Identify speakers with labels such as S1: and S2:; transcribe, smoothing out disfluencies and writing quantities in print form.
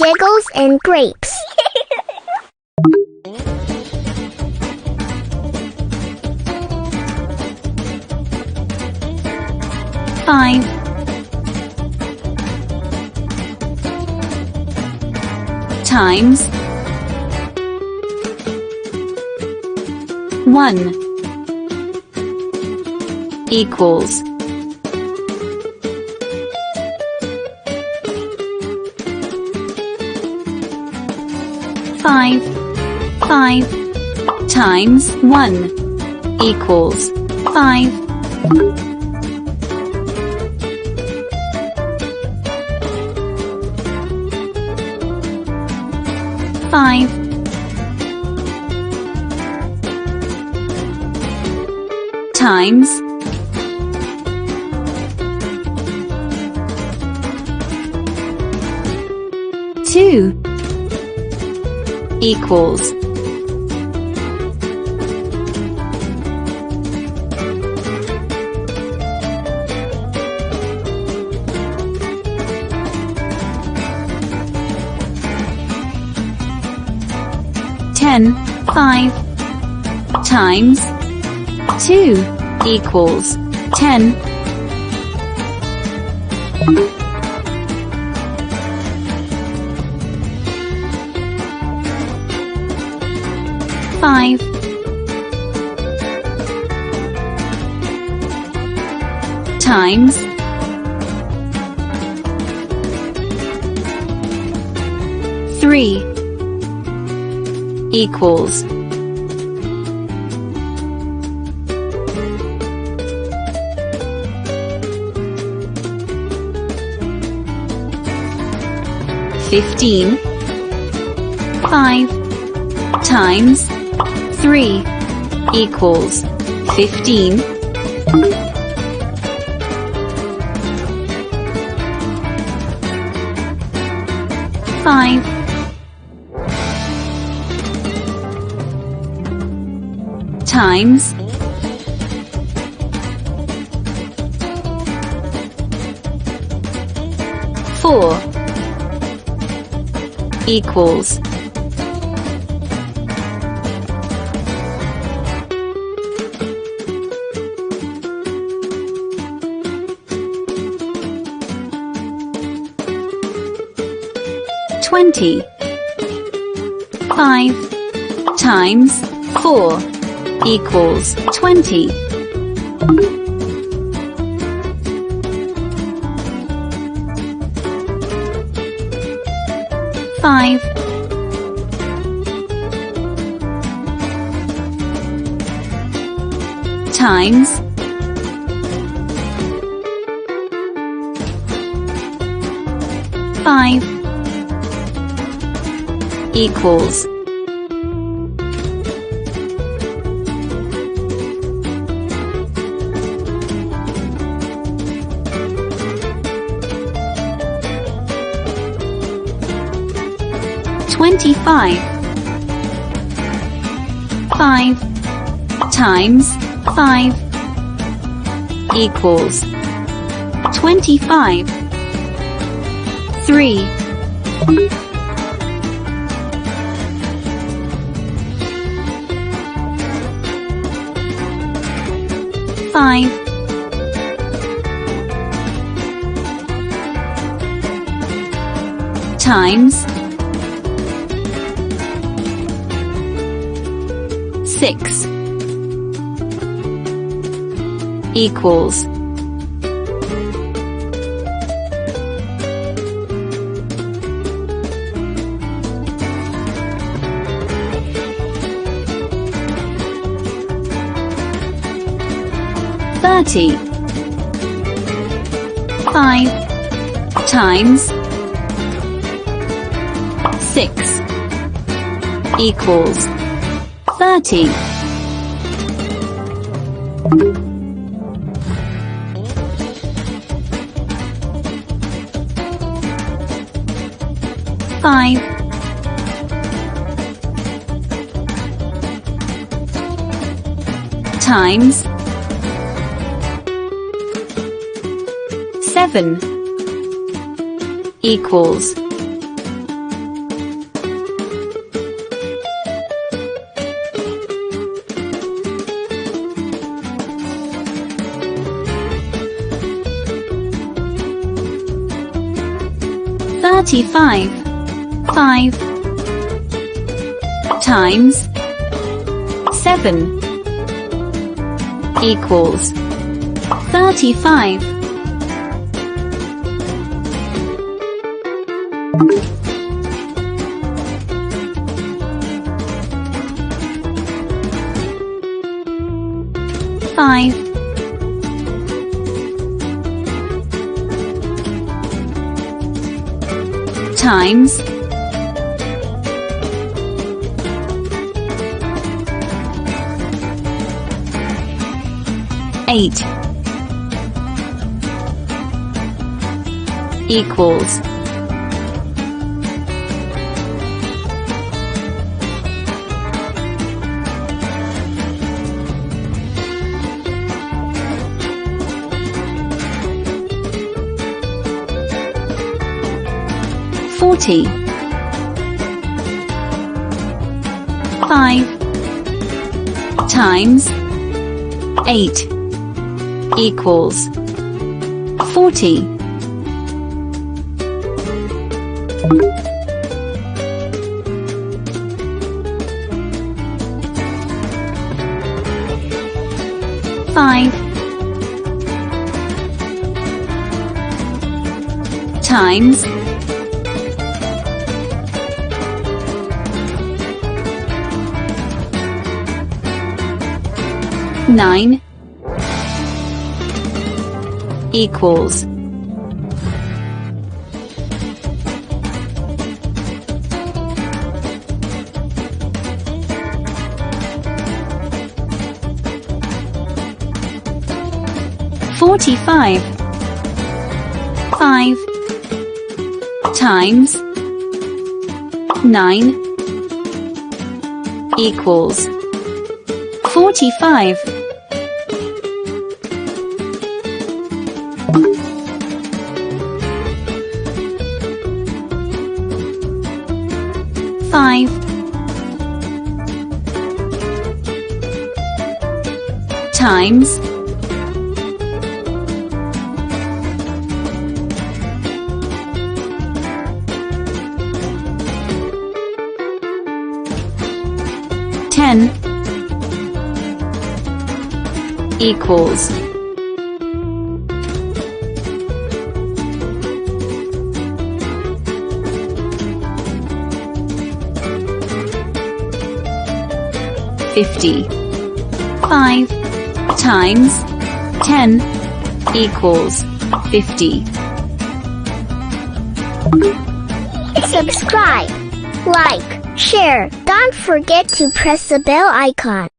S1: Giggles and Grapes.
S2: Five, times 1 equals 5. 5 times 1 equals 5. 5 times 2 equals 10. 5 times 2 equals 10. 5 times 3 equals 15. 5 times 3 equals 15. 5 times 4 equals 20. 5 times 4 equals 20. 5 times 5 equals 25. 5 times 5 equals 25. 3 5 times 6 equals 30. 5 times 6 equals 30. 5 times 7 equals 35. 5 times 7 equals 35. 5 times 8 equals 40. 5 times 8 equals 40. 5 times 9 equals 45. 5 times 9 equals 45. 5 times 10 equals 50. 5 times 10 equals 50.
S1: Subscribe, like, share. Don't forget to press the bell icon.